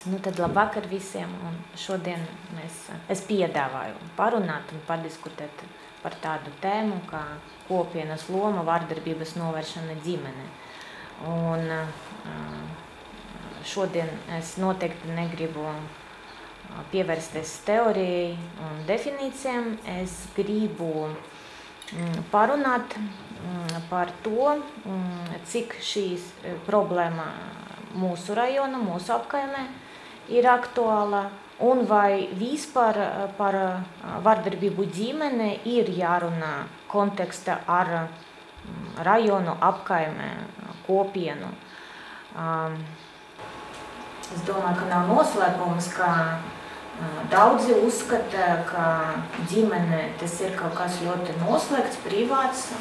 Nu, tad labvakar visiem, un šodien es piedāvāju parunāt un padiskutēt par tādu tēmu kā kopienas loma vardarbības novēršana ģimene. Un šodien es noteikti negribu pievērsties teorijai un definīcijām. Es gribu parunāt par to, cik šīs problēma mūsu rajona, mūsu apkaimē ir aktuāla, un vai vispār par vardarbību ģimene ir jārunā konteksta ar rajonu, apkaimē, kopienu. Es domāju, ka nav noslēpums, ka daudzi uzskata, ka ģimene tas ir kaut kas ļoti noslēgts, privāts,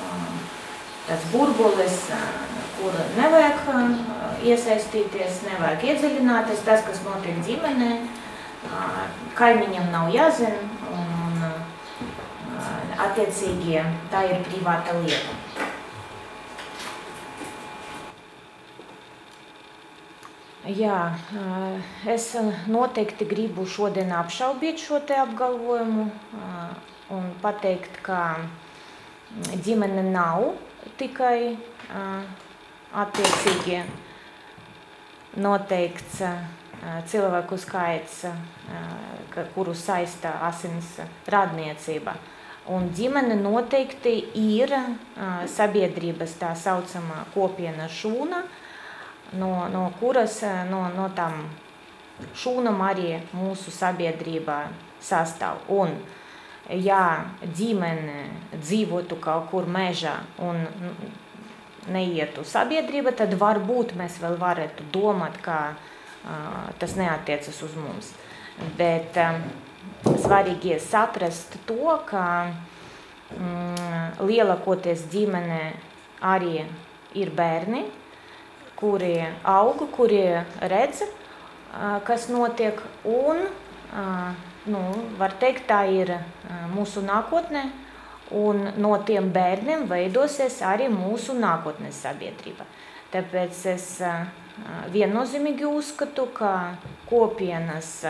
tāds burbulis, kur nevajag iesaistīties, nevajag iedziļināties. Tas, kas notiek ģimenē, kaimiņam nav jāzina, un attiecīgi tā ir privāta lieta. Jā, es noteikti gribu šodien apšaubīt šo te apgalvojumu un pateikt, ka ģimene nav tikai attiecīgi noteikts cilvēku skaits, kuru saista asins radniecība. Un ģimene noteikti ir sabiedrības tā saucamā kopiena šūna, no kuras, no tam šūnam arī mūsu sabiedrībā sastāv. Un ja ģimene dzīvotu kaut kur mežā un neietu sabiedrība, tad varbūt mēs vēl varētu domāt, ka tas neatiecas uz mums. Bet svarīgi saprast to, ka lielākoties ģimene arī ir bērni, kuri aug, kuri redz, kas notiek, un var teikt, tā ir mūsu nākotne, un no tiem bērniem veidosies arī mūsu nākotnes sabiedrība. Tāpēc es viennozīmīgi uzskatu, ka kopienas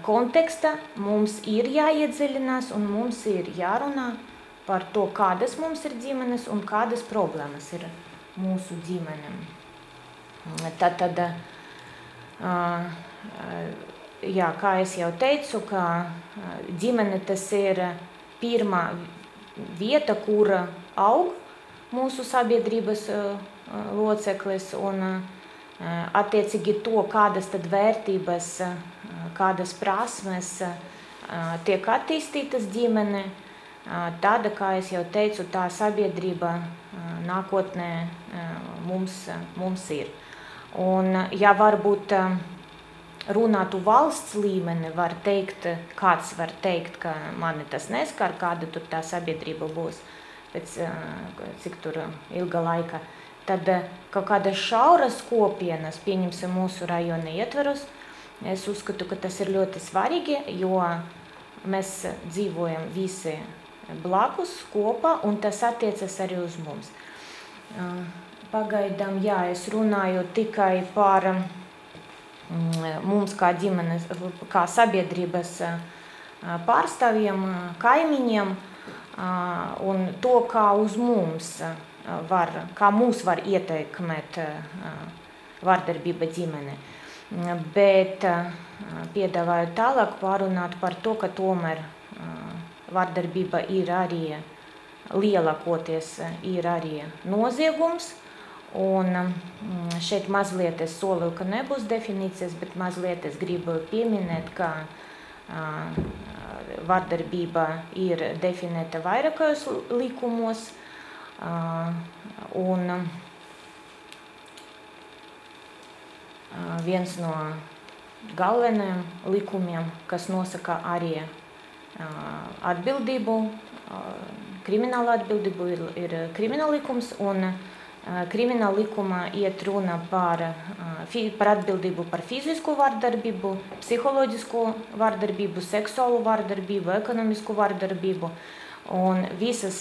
konteksta mums ir jāiedziļinās un mums ir jārunā par to, kādas mums ir ģimenes un kādas problēmas ir mūsu ģimenēm. Tad, jā, kā es jau teicu, ka ģimene tas ir pirmā vieta, kur aug mūsu sabiedrības loceklis, un attiecīgi to, kādas tad vērtības, kādas prasmes tiek attīstītas ģimene, tāda, kā es jau teicu, tā sabiedrība nākotnē mums ir. Un ja varbūt runātu valsts līmeni, kāds var teikt, ka mani tas neskar, kāda tur tā sabiedrība būs pēc cik tur ilga laika, tad kaut kādas šauras kopienas, pieņemsim mūsu rajona ietveros, es uzskatu, ka tas ir ļoti svarīgi, jo mēs dzīvojam visi blakus kopā, un tas attiecas arī uz mums. Pagaidām, jā, es runāju tikai par mums kā ģimenes, kā sabiedrības pārstāvjiem, kaimiņiem, un to, kā uz mums kā mūs var ietekmēt vardarbība ģimene. Bet piedāvāju tālāk pārunāt par to, ka tomēr vardarbība ir arī lielākoties ir arī noziegums. Un šeit mazliet es solīju, ka nebūs definīcijas, bet mazliet es gribu pieminēt, ka vardarbība ir definēta vairākajos likumos, un viens no galvenajiem likumiem, kas nosaka arī atbildību, krimināla atbildību, ir krimināla likums, un krimināla likumā iet runa par atbildību par fizisku vardarbību, psiholoģisku vardarbību, seksuālu vardarbību, ekonomisku vardarbību. Un visas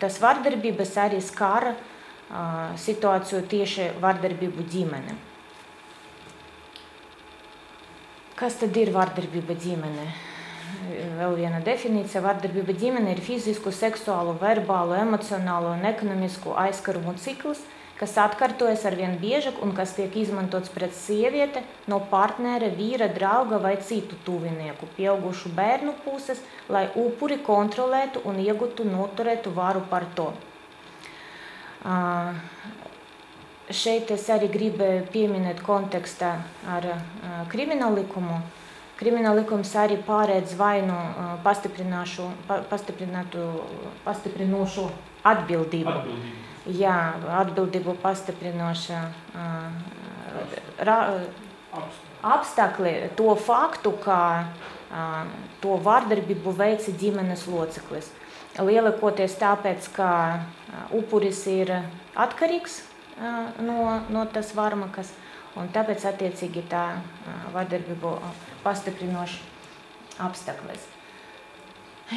tas vardarbības arī skar situāciju tieši vardarbību ģimene. Kas tad ir vardarbība ģimene? Vēl viena definīcija. Vardarbība ģimene ir fizisku, seksuālu, verbālu, emocionālu un ekonomisku aizskarumu cikls, kas atkārtojas arvien biežāk un kas tiek izmantots pret sieviete no partnera, vīra, drauga vai citu tuvinieku, pieaugušu bērnu puses, lai upuri kontrolētu un iegūtu noturētu varu par to. Šeit es arī gribēju pieminēt kontekstā ar kriminālu likumu. Krimināla likums arī pārēdz vainu pastiprinošu atbildību. Jā, atbildību pastiprinoša apstākļi to faktu, ka to vardarbību veica ģimenes loceklis. Lielākoties tāpēc, ka upuris ir atkarīgs no tas varmakas, un tāpēc attiecīgi tā vardarbību pastiprinoši apstākļus.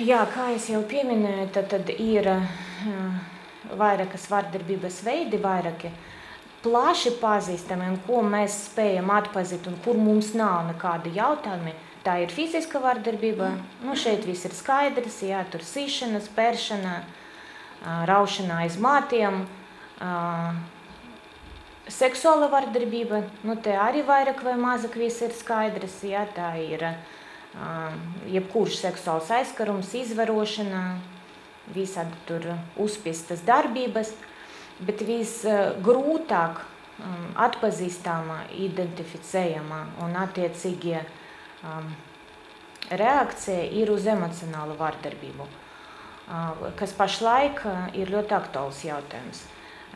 Jā, kā es jau pieminēju, tad ir vairākas vardarbības veidi, vairāki plaši pazīstami, un ko mēs spējam atpazīt, un kur mums nav nekādi jautājumi. Tā ir fiziska vardarbība, šeit viss ir skaidrs, jā, tur sīšana, spēršana, raušana aiz mātiem. Seksuāla vardarbība, te arī vairāk vai mazāk viss ir skaidrs, jā, tā ir jebkurš seksuāls aizskarums, izvarošana, visādi tur uzspiestas darbības, bet visgrūtāk atpazīstamā, identificējamā un attiecīgie reakcija ir uz emocionālu vardarbību, kas pašlaik ir ļoti aktuāls jautājums.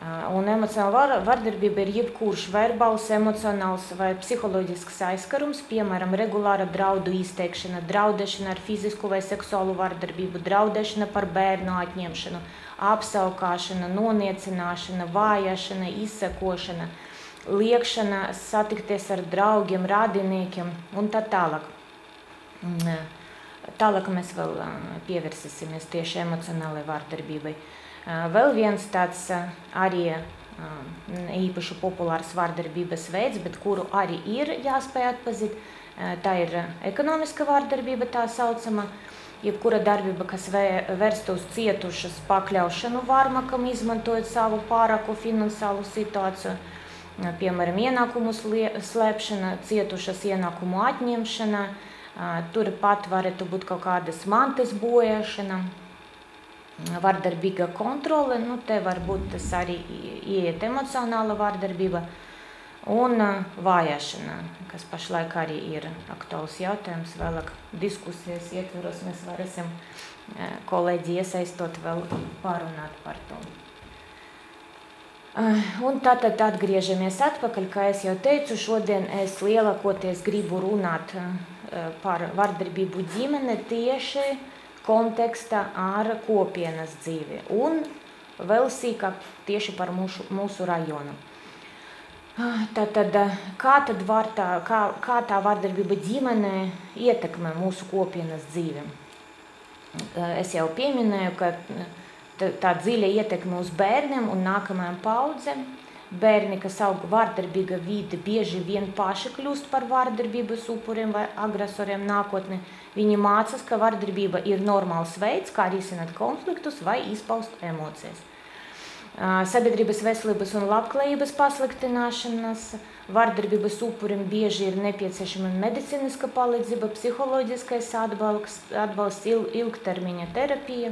Un emocionāla vardarbība ir jebkurš verbāls, emocionāls vai psiholoģisks aizskarums, piemēram, regulāra draudu izteikšana, draudēšana ar fizisku vai seksuālu vardarbību, draudēšana par bērnu atņemšanu, apsaukāšana, noniecināšana, vājāšana, izsekošana, liekšana satikties ar draugiem, radiniekiem un tā tālāk. Tālāk mēs vēl pievērsīsimies tieši emocionālai vardarbībai. Vēl viens tāds arī īpaši populārs vardarbības veids, bet kuru arī ir jāspēj atpazīt, tā ir ekonomiska vardarbība, tā saucama, jebkura darbība, kas vērsta uz cietušas pakļaušanu varmakam, izmantojot savu pārāku finansiālu situāciju, piemēram, ienākumu slēpšana, cietušas ienākumu atņemšana, turpat varētu būt kaut kādas mantas bojāšana, vardarbīga kontrole, te varbūt tas arī ieiet emocionāla vardarbība un vājāšana, kas pašlaik arī ir aktuāls jautājums. Vēlāk diskusijas ietveros mēs varēsim kolēģi iesaistot vēl pārunāt par to. Un tātad atgriežamies atpakaļ, kā es jau teicu, šodien es lielākoties gribu runāt par vardarbību ģimene tieši kontekstā ar kopienas dzīvi un vēl sīkāk tieši par mūsu rajonu. Tātad, kā tā vardarbība ģimenē ietekmē mūsu kopienas dzīvi? Es jau pieminēju, ka tā dziļa ietekme uz bērniem un nākamajām paudzēm. Bērni, kas aug vardarbīga vide, bieži vien paši kļūst par vardarbības upuriem vai agresoriem nākotnē. Viņi mācās, ka vardarbība ir normāls veids, kā risināt konfliktus vai izpaust emocijas. Sabiedrības veselības un labklājības pasliktināšanas, vardarbības upurim bieži ir nepieciešama medicīniska palīdzība, psiholoģiskais atbalsts, ilgtermiņa terapija,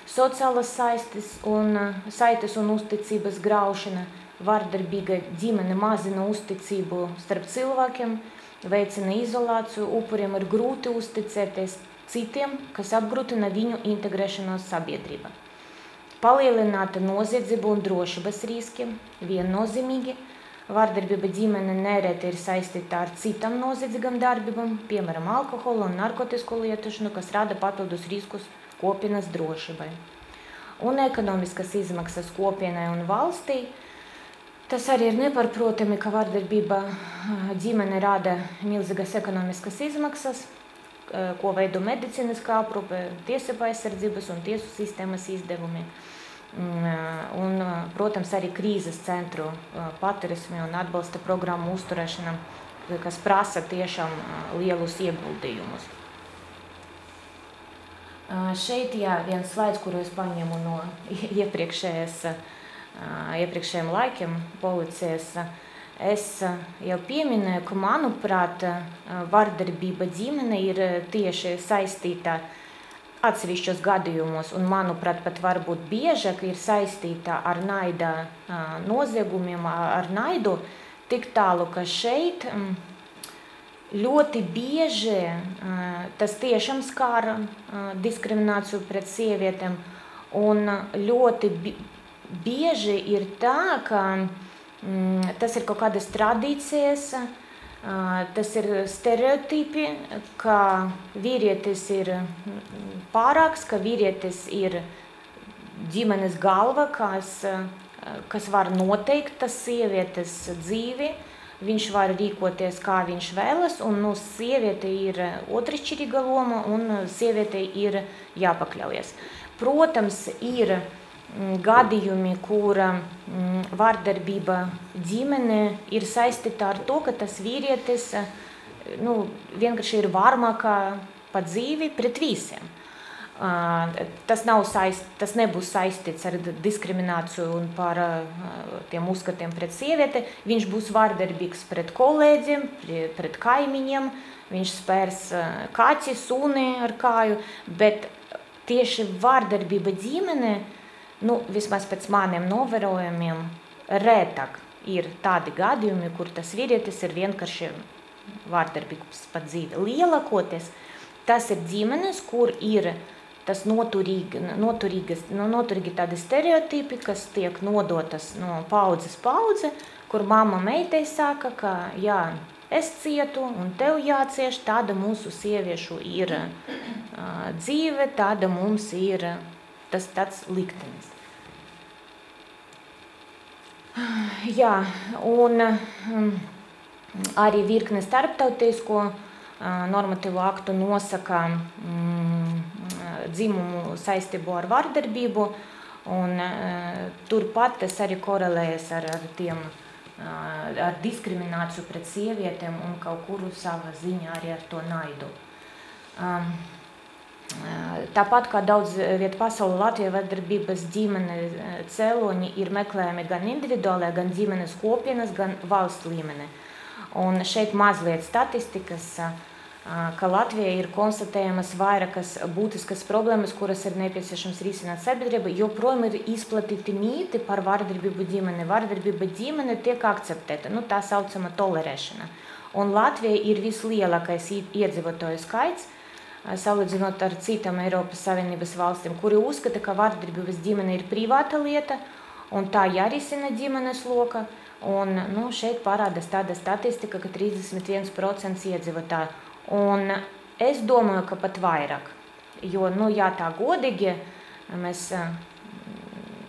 sociālas saites un uzticības graušana. Vardarbīga ģimene mazina uzticību starp cilvēkiem, veicina izolāciju, upuriem ir grūti uzticēties citiem, kas apgrūtina viņu integrēšanos sabiedrībā. Palielināta noziedzība un drošības riski viennozīmīgi. Vardarbība ģimene nereti ir saistīta ar citām noziedzīgām darbībām, piemēram, alkohola un narkotiku lietošanu, kas rada papildus riskus kopienas drošībai. Un ekonomiskas izmaksas kopienai un valstī. Tas arī ir nepārprotami, ka vardarbība ģimene rada milzīgas ekonomiskas izmaksas, ko veido medicīniskā aprūpe, tiesību aizsardzības un tiesu sistēmas izdevumi. Protams, arī krīzes centru patversmi un atbalsta programmu uzturēšana, kas prasa tiešām lielus ieguldījumus. Šeit, jā, viens slaids, kuru es paņemu no iepriekšējiem laikiem policijas, es jau pieminēju, ka, manuprāt, vardarbība ģimene ir tieši saistīta atsevišķos gadījumos, un, manuprāt, pat varbūt biežāk ir saistīta ar naida noziegumiem, ar naidu, tik tālu, ka šeit ļoti bieži tas tiešām skar diskrimināciju pret sievietēm, un ļoti bieži ir tā, ka tas ir kaut kādas tradīcijas, tas ir stereotipi, ka vīrietis ir pārāks, ka vīrietis ir ģimenes galva, kas var noteikt tas sievietes dzīvi, viņš var rīkoties, kā viņš vēlas, un sieviete ir otršķirīga loma, un sievietei ir jāpakļaujas. Protams, ir gadījumi, kura vardarbība ģimene ir saistīta ar to, ka tas vīrietis vienkārši ir varmākā pa dzīvi pret visiem. Tas nebūs saistīts ar diskrimināciju un par tiem uzskatiem pret sievieti. Viņš būs vardarbīgs pret kolēģiem, pret kaimiņiem, viņš spērs kaķi, suni ar kāju, bet tieši vardarbība ģimene, vismaz pēc maniem novērojumiem, rētāk ir tādi gadījumi, kur tas vīrietis ir vienkārši vardarbīgs pa dzīvi. Lielākoties tas ir ģimenes, kur ir tas noturīgi tādi stereotipi, kas tiek nodotas no paudzes paudze, kur mamma meitai saka, ka jā, es cietu un tev jācieš, tāda mūsu sieviešu ir dzīve, tāda mums ir tas tāds liktenis. Jā, un arī virkne starptautisko normatīvu aktu nosaka dzimumu saistību ar vardarbību, un turpat tas arī korelējas ar diskrimināciju pret sievietēm un kaut kuru savā ziņā arī ar to naidu. Tāpat kā daudz viet pasaulē, Latvijā vardarbības ģimene cēloņi ir meklējami gan individuālajā, gan ģimenes kopienas, gan valsts līmenī. Un šeit mazliet statistikas, ka Latvijā ir konstatējamas vairākas būtiskas problēmas, kuras ir nepieciešams risināt sabiedrība, joprojām ir izplatīti mīti par vardarbību ģimene. Vardarbība ģimene tiek akceptēta, tā saucama tolerēšana. Un Latvijā ir vislielākais iedzīvotāju skaits, salīdzinot ar citām Eiropas Savienības valstīm, kuri uzskata, ka vardarbības ģimene ir privāta lieta, un tā jārisina ģimenes loka. Un šeit parādās tāda statistika, ka 31% iedzīvotāju. Un es domāju, ka pat vairāk, jo, ja tā godīgi mēs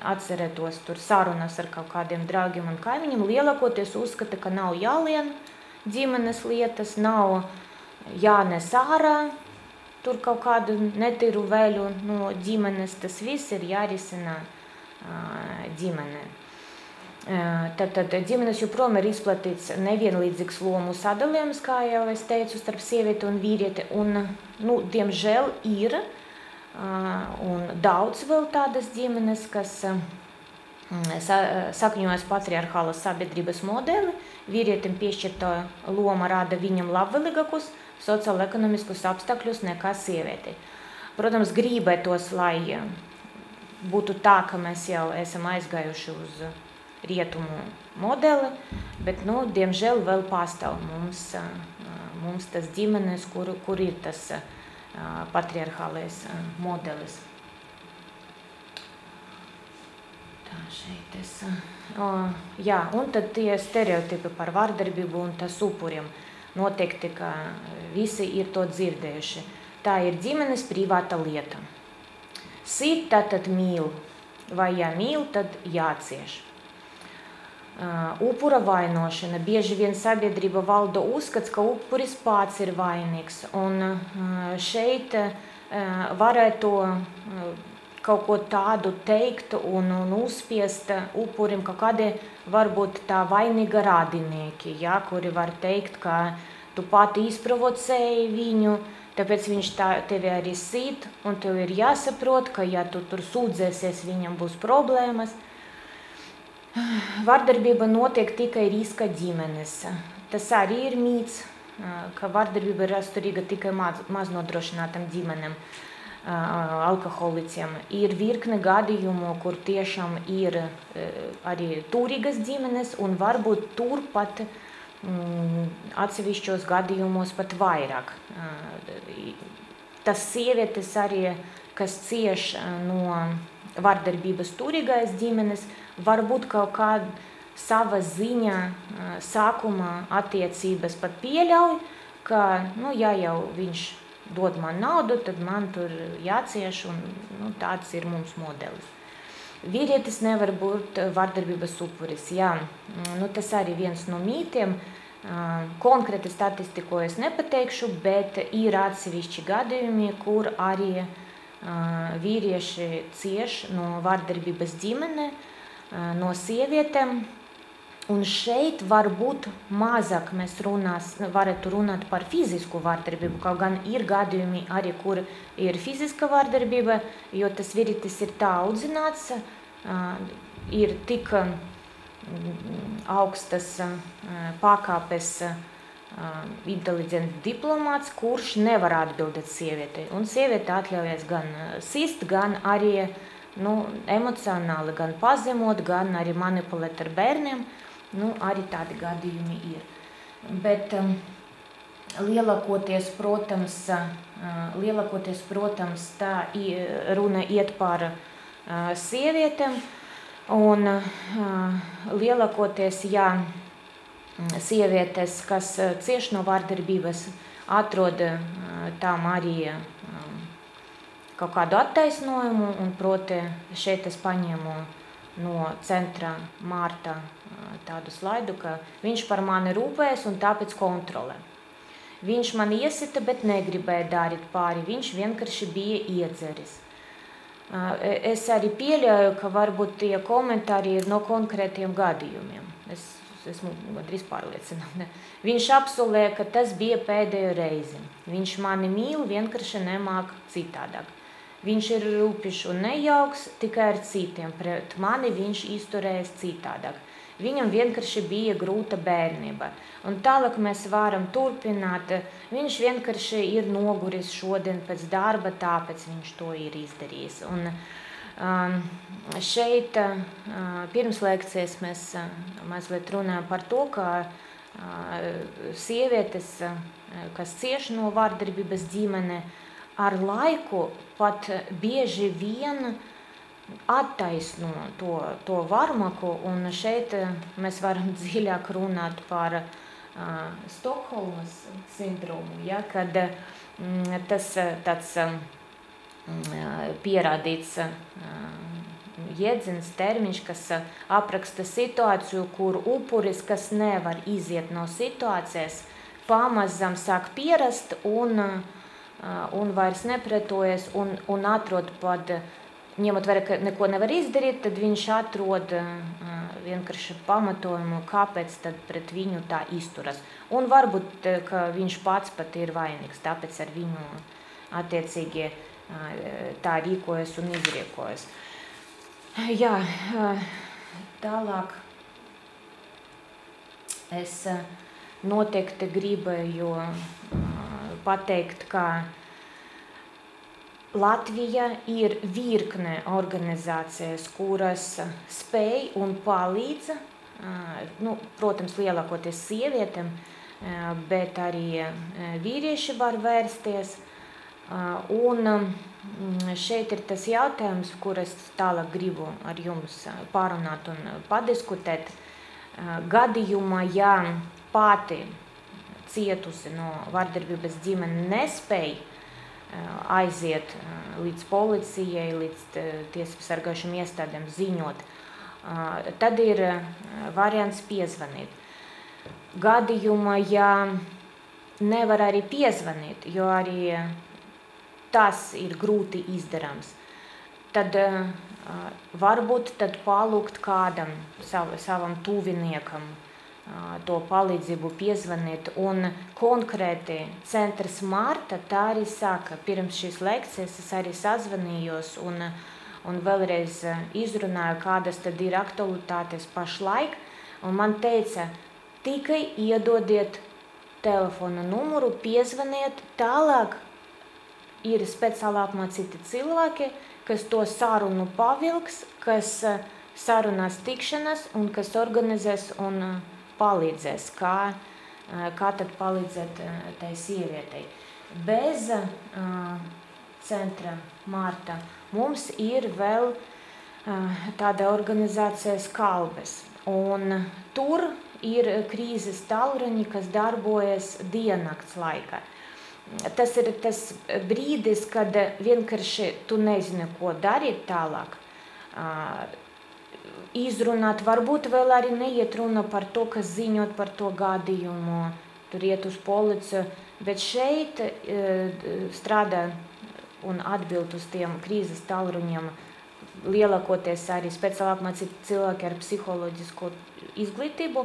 atcerētos tur sarunas ar kaut kādiem draugiem un kaimiņiem, lielākoties uzskata, ka nav jālien ģimenes lietas, nav jānes ārā tur kaut kādu netīru vēļu no ģimenes, tas viss ir jārisina ģimenē. Tad ģimenes joprojām ir izplatīts nevienlīdzīgs lomu sadalījums, kā jau es teicu, starp sievieti un vīrieti, un, diemžēl ir un daudz vēl tādas ģimenes, kas sakņojas patriarchālas sabiedrības modeli, vīrietim piešķirta loma rada viņam labvēlīgākus sociālo-ekonomiskus apstākļus nekā sievieti. Protams, gribētos, lai būtu tā, ka mēs jau esam aizgājuši uz rietumu modeli, bet, diemžēl vēl pastāv mums tas ģimenes, kur ir tas patriarchālais modelis. Tā, šeit jā, un tad tie stereotipi par vardarbību un tas upuriem. Noteikti, ka visi ir to dzirdējuši. Tā ir ģimenes privāta lieta. Sit, tad mīl, vai ja mīl, tad jācieš. Upura vainošana. Bieži vien sabiedrība valda uzskats, ka upuris pats ir vainīgs. Un šeit varētu kaut ko tādu teikt un uzspiest upurim, ka kādi varbūt tā vainīga radinieki, ja, kuri var teikt, ka tu pati izprovocēji viņu, tāpēc viņš tevi arī sīt, un tev ir jāsaprot, ka ja tu tur sūdzēsies, viņam būs problēmas. Vardarbība notiek tikai riska ģimenes. Tas arī ir mīts, ka vardarbība ir raksturīga tikai maz nodrošinātam ģimenem, alkoholiķiem. Ir virkne gadījumu, kur tiešām ir arī turīgas ģimenes, un varbūt turpat atsevišķos gadījumos pat vairāk. Tas sievietes arī, kas cieš no vardarbības turīgais ģimenes, varbūt kaut kāda sava ziņa sākuma attiecības pat pieļauj, ka, ja jau viņš dod man naudu, tad man tur jācieš, un tāds ir mums modelis. Vīrietis nevar būt vardarbības upuris, jā. Tas arī viens no mītiem. Konkrēti statistiku es nepateikšu, bet ir atsevišķi gadījumi, kur arī vīrieši cieš no vardarbības ģimene, no sievietēm. Un šeit varbūt mazāk mēs varētu runāt par fizisku vardarbību, kaut gan ir gadījumi arī, kur ir fiziska vardarbība, jo tas vīrietis ir tā audzināts, ir tik augstas pakāpes inteliģents diplomāts, kurš nevar atbildēt sievietei. Un sieviete atļaujas gan sist, gan arī emocionāli, gan pazemot, gan arī manipulēt ar bērniem. Arī tādi gadījumi ir. Bet lielākoties, protams, tā runa iet par sievietēm, un lielākoties, ja sievietes, kas cieš no vardarbības, atrod tām arī kaut kādu attaisnojumu, un proti šeit es paņēmu no centra Mārta tādu slaidu, ka viņš par mani rūpējas un tāpēc kontrolē. Viņš man iesita, bet negribēja darīt pāri, viņš vienkārši bija iedzeris. Es arī pieļauju, ka varbūt tie komentāri ir no konkrētiem gadījumiem. Es esmu drīz pārliecināta. Viņš apsolē, ka tas bija pēdējo reizi. Viņš mani mīl, vienkārši nemāk citādāk. Viņš ir rūpišs un nejauks tikai ar citiem, pret mani viņš izturējas citādāk. Viņam vienkārši bija grūta bērnība. Un tālāk mēs varam turpināt. Viņš vienkārši ir noguris šodien pēc darba, tāpēc viņš to ir izdarījis. Un šeit pirms lekcijas mēs mazliet runājam par to, ka sievietes, kas cieš no vardarbības ģimene, ar laiku pat bieži vien attaisno to varmaku, un šeit mēs varam dziļāk runāt par Stokholmas sindromu, ja, kad tas tāds pierādīts jēdziens, termiņš, kas apraksta situāciju, kur upuris, kas nevar iziet no situācijas, pamazam sāk pierast un vairs nepretojas un atrod pat, ņemot vērā, ka neko nevar izdarīt, tad viņš atrod vienkārši pamatojumu, kāpēc tad pret viņu tā izturas. Un varbūt, ka viņš pats pat ir vainīgs, tāpēc ar viņu attiecīgi tā rīkojas un izriekojas. Jā, tālāk es noteikti gribēju pateikt, ka Latvija ir virkne organizācijas, kuras spēj un palīdz, protams, lielākoties sievietēm, bet arī vīrieši var vērsties. Un šeit ir tas jautājums, kur es tālāk gribu ar jums pārunāt un padiskutēt. Gadījumā, ja pati cietusi no vardarbības ģimene nespēja aiziet līdz policijai, līdz tiesību sargājušiem iestādēm ziņot, tad ir variants piezvanīt. Gadījumā, ja nevar arī piezvanīt, jo arī tas ir grūti izdarāms, tad varbūt tad palūgt kādam savam tuviniekam to palīdzību piezvanīt. Un konkrēti centrs Marta tā arī saka, pirms šīs lekcijas es arī sazvanījos un vēlreiz izrunāju, kādas tad ir aktualitātes pašlaik. Un man teica, tikai iedodiet telefona numuru, piezvaniet, tālāk ir speciāli apmācīti cilvēki, kas to sarunu pavilks, kas sarunās tikšanas un kas organizēs un palīdzēs, kā tad palīdzēt tai sievietei. Bez centra Marta mums ir vēl tāda organizācija Skalbes. Un tur ir krīzes tālruņi, kas darbojas diennakts laikā. Tas ir tas brīdis, kad vienkārši tu nezini, ko darīt tālāk. Izrunāt, varbūt vēl arī neiet runa par to, kas ziņot par to gadījumu, tur iet uz policiju, bet šeit strādā un atbild uz tiem krīzes tālruņiem lielākoties arī speciāli apmācīti cilvēki ar psiholoģisko izglītību,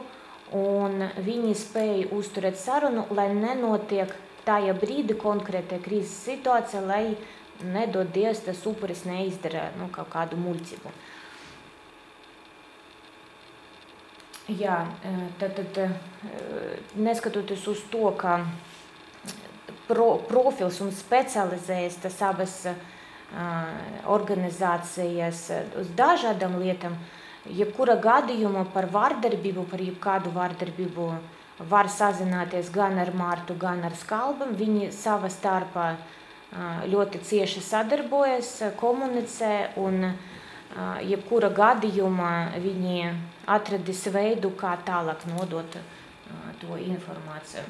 un viņi spēja uzturēt sarunu, lai nenotiek tajā brīdi konkrētā krīzes situācija, lai nedod Dievs, tas upuris neizdara kaut kādu muļķību. Jā, tad neskatoties uz to, ka profils un specializējas tas abas organizācijas uz dažādām lietām, jebkura gadījuma par vardarbību, par jebkādu vardarbību var sazināties gan ar Martu, gan ar Skalbam. Viņi savā starpā ļoti cieši sadarbojas, komunicē un jebkura gadījumā viņi atradis veidu, kā tālāk nodot to informāciju.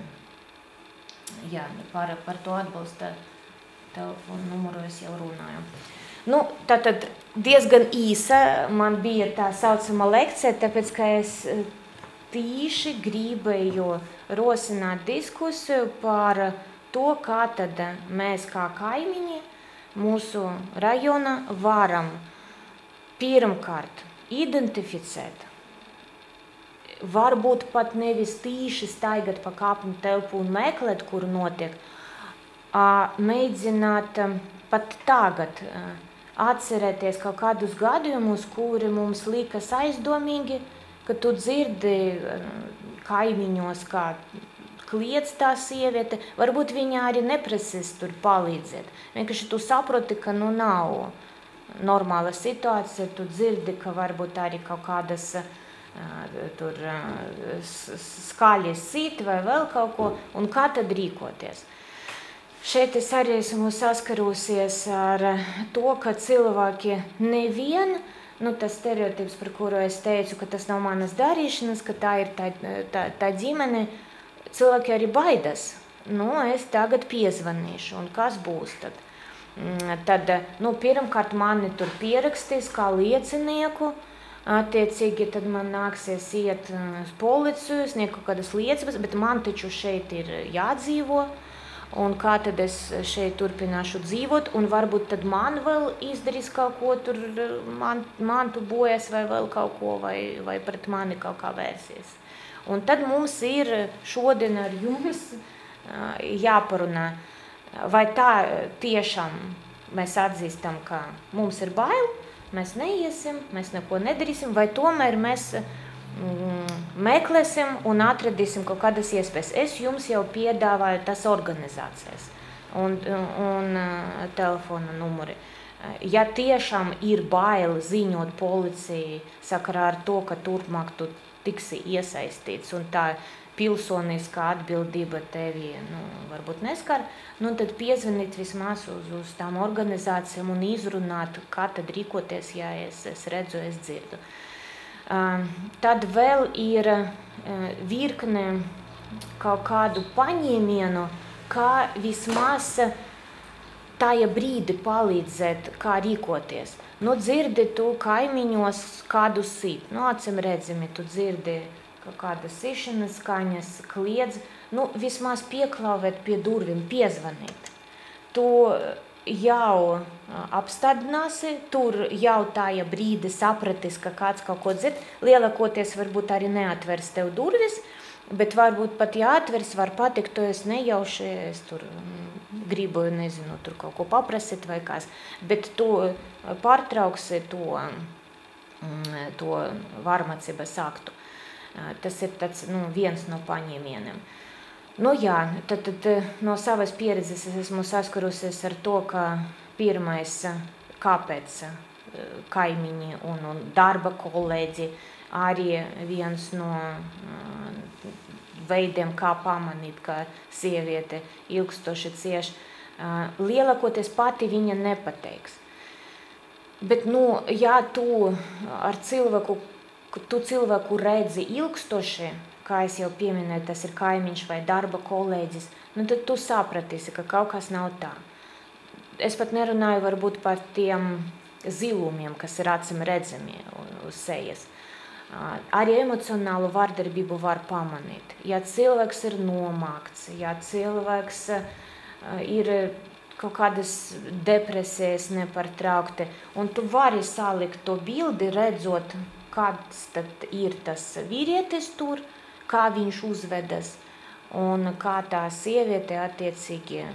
Jā, par to atbalsta telefonu numuru es jau runāju. Tātad diezgan īsa man bija tā saucama lekcija, tāpēc, ka es tīši gribēju rosināt diskusiju par to, kā tad mēs kā kaimiņi mūsu rajona varam pirmkārt identificēt, varbūt pat nevis tīši staigāt pa kapņu telpu un meklēt, kur notiek, mēģināt pat tagad atcerēties kaut kādus gadījumus, kuri mums likas aizdomīgi, ka tu dzirdi kaimiņos, kā kliedz tā sieviete, varbūt viņa arī neprasīs tur palīdzēt. Vienkārši tu saproti, ka nav normāla situācija, tu dzirdi, ka varbūt arī kaut kādas tur skaļi sit vai vēl kaut ko, un kā tad rīkoties. Šeit es arī esmu saskarusies ar to, ka cilvēki nevien, tas stereotips, par kuru es teicu, ka tas nav manas darīšanas, ka tā ir tā ģimene, cilvēki arī baidas. Es tagad piezvanīšu, un kas būs tad? Tad, pirmkārt mani tur pierakstīs kā liecinieku, attiecīgi tad man nāksies iet uz policiju, sniegt kaut kādas liecības, bet man taču šeit ir jādzīvo, un kā tad es šeit turpināšu dzīvot, un varbūt tad man vēl izdarīs kaut ko, tur mantu bojas vai vēl kaut ko, vai pret mani kaut kā vērsies. Un tad mums ir šodien ar jums jāparunā, vai tā tiešām mēs atzīstam, ka mums ir bail, mēs neiesim, mēs neko nedarīsim, vai tomēr mēs meklēsim un atradīsim kaut kādas iespējas. Es jums jau piedāvāju tas organizācijas un telefona numuri. Ja tiešām ir bail ziņot policijai sakarā ar to, ka turpmāk tu tiksi iesaistīts un tā pilsoniskā atbildība tevi varbūt neskar, tad piezvanīt vismaz uz tām organizācijām un izrunāt, kā tad rīkoties, ja es redzu, es dzirdu. Tad vēl ir virkne kaut kādu paņēmienu, kā vismaz tajā brīdi palīdzēt, kā rīkoties. Dzirdi tu kaimiņos kādu sit, acim redzami, tu dzirdi kaut kādas sišanas skaņas, kliedz, vismaz pieklauvēt pie durvīm, piezvanīt. Tu jau apstādināsi, tur jau tāja brīdi sapratis, ka kāds kaut ko dzird. Lielākoties varbūt arī neatvers tev durvis, bet varbūt pat jāatvers, var patikt, to es nejauši, es tur gribu, nezinu, tur kaut ko paprasīt vai kas. Bet tu pārtrauksi to varmacības aktu. Tas ir tāds, viens no paņēmieniem. Jā, tad no savas pieredzes es esmu saskarusies ar to, ka pirmais, kāpēc kaimiņi un darba kolēģi arī viens no veidiem, kā pamanīt, ka sieviete ilgstoši cieš, lielākoties pati viņa nepateiks. Bet, ja tu ar cilvēku redzi ilgstoši, kā es jau pieminēju, tas ir kaimiņš vai darba kolēģis, tad tu sapratīsi, ka kaut kas nav tā. Es pat nerunāju varbūt par tiem zilumiem, kas ir acim redzami uz sejas. Arī emocionālu vardarbību var pamanīt. Ja cilvēks ir nomākts, ja cilvēks ir kaut kādas depresijas nepārtraukti, un tu vari salikt to bildi, redzot, kāds tad ir tas vīrietis tur, kā viņš uzvedas un kā tā sieviete attiecīgi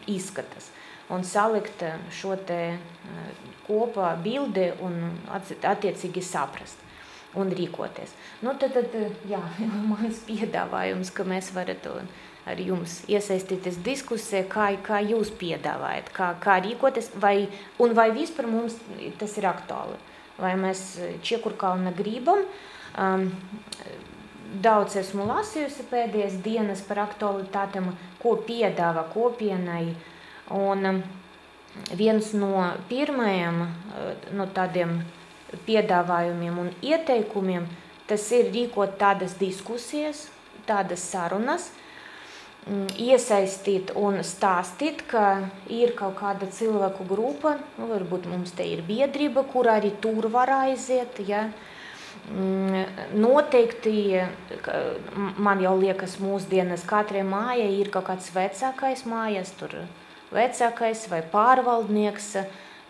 izskatās. Un salikt šo te kopā bildi un attiecīgi saprast un rīkoties. Tad mans piedāvājums, ka mēs varētu ar jums iesaistīties diskusijā, kā jūs piedāvājat, kā rīkoties, vai vispār mums tas ir aktuāli. Vai mēs Čiekurkalna gribam. Daudz esmu lasījusi pēdējās dienas par aktualitātēm, ko piedāvā kopienai. Un viens no pirmajiem tādiem piedāvājumiem un ieteikumiem, tas ir rīkot tādas diskusijas, tādas sarunas, iesaistīt un stāstīt, ka ir kaut kāda cilvēku grupa, varbūt mums te ir biedrība, kur arī tur var aiziet, ja. Noteikti, man jau liekas mūsdienas, katrai mājai ir kaut kāds vecākais mājas, tur vecākais vai pārvaldnieks,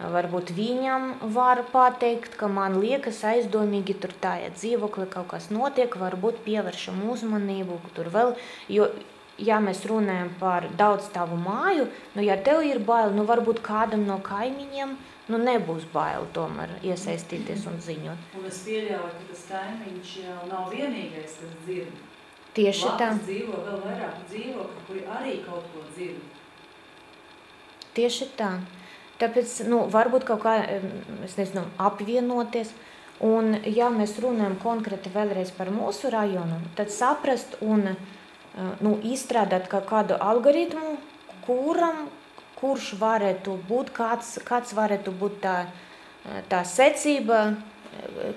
varbūt viņam var pateikt, ka man liekas aizdomīgi tur tāja dzīvokli kaut kas notiek, varbūt pievēršam uzmanību, tur vēl, jo, ja mēs runājam par daudzstāvu māju, ja tev ir bail, varbūt kādam no kaimiņiem, nebūs bail tomēr iesaistīties un ziņot. Un es pieļauju, ka tas kaimiņš jau nav vienīgais, kas dzird. Tieši tā. Blakus dzīvo vēl vairāk dzīvokļu, kuri arī kaut ko dzird. Tieši tā. Tāpēc, varbūt kaut kā, es nezinu, apvienoties. Un, ja mēs runājam konkrēti vēlreiz par mūsu rajonu, tad saprast un izstrādāt kaut kādu algoritmu, kurš varētu būt, kāds varētu būt tā secība,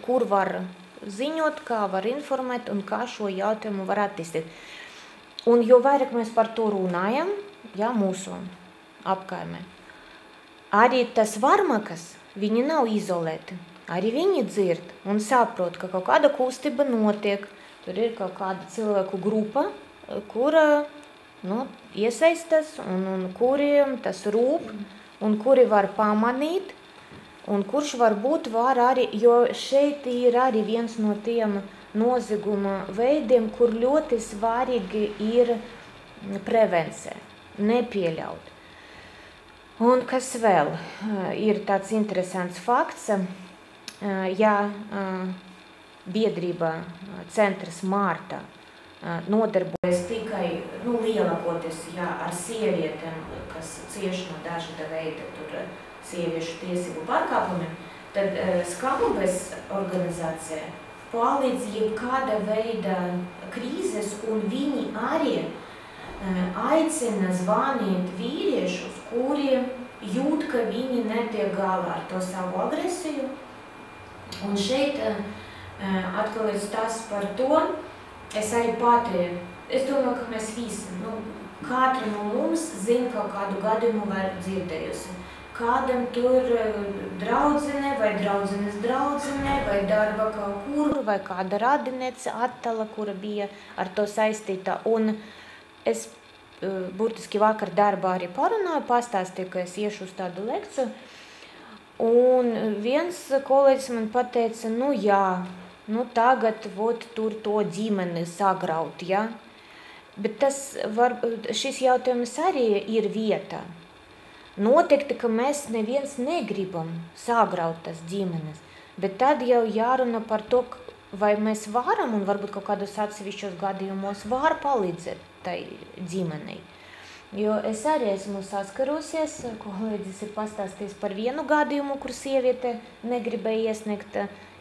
kur var ziņot, kā var informēt un kā šo jautājumu var attīstīt. Un jo vairāk mēs par to runājam, mūsu apkaimē, arī tas varmakas, viņi nav izolēti. Arī viņi dzird un saprot, ka kaut kāda kustība notiek, tur ir kaut kāda cilvēku grupa, kura iesaistas un kuriem tas rūp un kuri var pamanīt un kurš varbūt var arī, jo šeit ir arī viens no tiem nozieguma veidiem, kur ļoti svarīgi ir prevencija, nepieļaut. Un kas vēl ir tāds interesants fakts, ja biedrība centrs Marta nodarbojas tikai lielākoties ar sievietēm, kas cieši no dažāda veida sieviešu tiesību pārkāpumiem, tad Skalubes organizācija palīdz jebkāda veida krīzes, un viņi arī aicina zvanīt vīriešus, kuri jūt, ka viņi netiek galā ar to savu agresiju. Un šeit atkal ir stāsts par to, es arī pati, es domāju, ka mēs visi, katra no mums zina kaut kādu gadījumu vai dzirdējusi. Kādam tur draudzene vai draudzenes draudzene vai darba kaut kur, vai kāda radiniece attala, kura bija ar to saistīta. Un es burtiski vakar darbā arī parunāju, pastāstīju, ka es iešu uz tādu lekciju. Un viens kolēģis man pateica, nu jā, nu tagad tur to ģimeni sagraut, ja? Bet šis jautājums arī ir vietā. Noteikti, ka mēs neviens negribam sagraut tas ģimenes, bet tad jau jārunā par to, vai mēs varam un varbūt kaut kādos atsevišķos gadījumos var palīdzēt tai ģimenei. Jo es arī esmu saskarusies, kolēģis ir pastāstījis par vienu gadījumu, kur sieviete negribēja iesniegt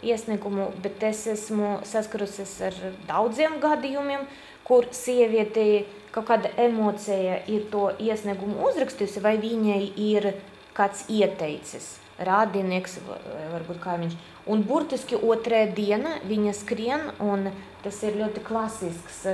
iesniegumu, bet es esmu saskarusies ar daudziem gadījumiem, kur sieviete kaut kāda emocija ir to iesniegumu uzrakstījusi, vai viņai ir kāds ieteicis, rādinieks, varbūt kaimiņš. Un burtiski otrajā diena viņa skrien, un tas ir ļoti klasisks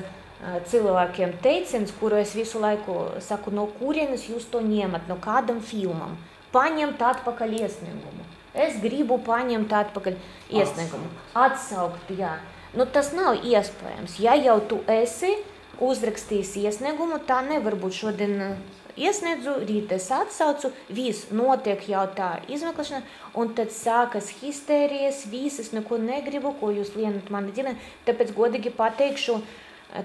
cilvēkiem teiciens, kuru es visu laiku saku, no kurienes jūs to ņemat, no kādam filmam. Paņemt atpakaļ iesniegumu. Es gribu paņemt atpakaļ iesniegumu. Atsaukt, jā. Nu, tas nav iespējams. Ja jau tu esi uzrakstījis iesniegumu, tā nevar būt šodien iesniedzu, rīt es atsaucu, viss notiek jau tā izmeklēšana, un tad sākas histērijas, visas neko negribu, ko jūs lienat mani ģimeni. Tāpēc godīgi pateikšu,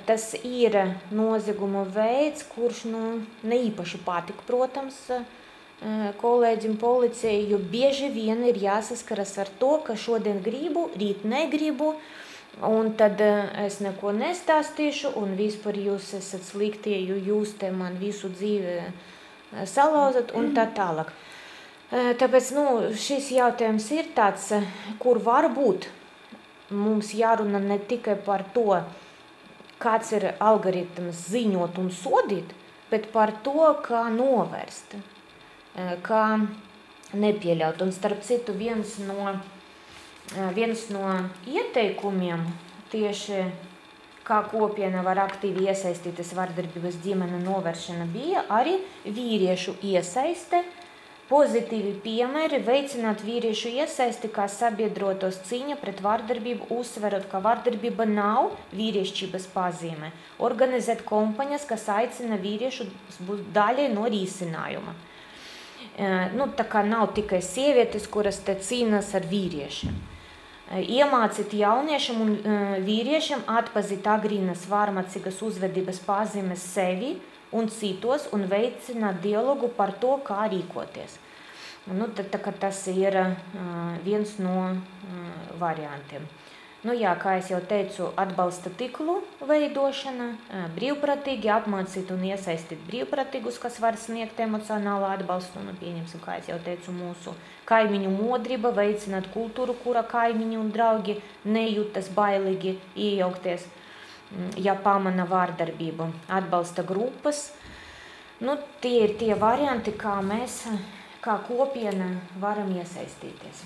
tas ir nozieguma veids, kurš ne īpaši patika, protams, kolēģim policijai, jo bieži vien ir jāsaskaras ar to, ka šodien gribu, rīt negribu, un tad es neko nestāstīšu, un vispār jūs esat sliktie, jo jūs te man visu dzīvi salauzat, un tā tālāk. Tāpēc, šis jautājums ir tāds, kur varbūt mums jārunā ne tikai par to, kāds ir algoritms ziņot un sodīt, bet par to, kā novērst, kā nepieļaut. Un starp citu, viens no ieteikumiem tieši kā kopiena var aktīvi iesaistīties vardarbības ģimene novēršana bija arī vīriešu iesaiste, pozitīvi piemēri, veicināt vīriešu iesaisti kā sabiedrotos cīņa pret vardarbību, uzsverot, ka vardarbība nav vīriešķības pazīme, organizēt kompaņas, kas aicina vīriešus būt daļai no risinājuma. Tā kā nav tikai sievietes, kuras te cīnās ar vīriešiem. Iemācīt jauniešiem un vīriešiem atpazīt agrīnas vārmacīgas uzvedības pazīmes sevi un citos un veicināt dialogu par to, kā rīkoties. Tas ir viens no variantiem. Kā es jau teicu, atbalsta tīklu veidošana, brīvprātīgi apmācīt un iesaistīt brīvprātīgus, kas var sniegt emocionālu atbalstu. Pieņemsim, kā es jau teicu, mūsu kaimiņu modrība, veicināt kultūru, kura kaimiņi un draugi nejūtas bailīgi iejaukties, ja pamana vārdarbību. Atbalsta grupas. Tie ir tie varianti, kā mēs, kā kopiena, varam iesaistīties.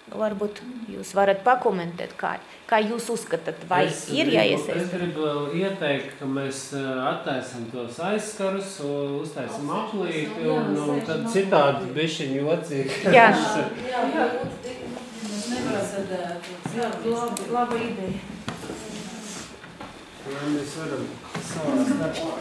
Varbūt jūs varat pakomentēt, kā jūs uzskatāt, vai ir jāiesaist? Es gribu ieteikt, ka mēs attaisam tos aizskarus, uztaisam aplīti, un tad citādi bišķiņ jocīgi. Jā. Mēs nevaram sadēt. Laba ideja. Mēs varam savās darbā.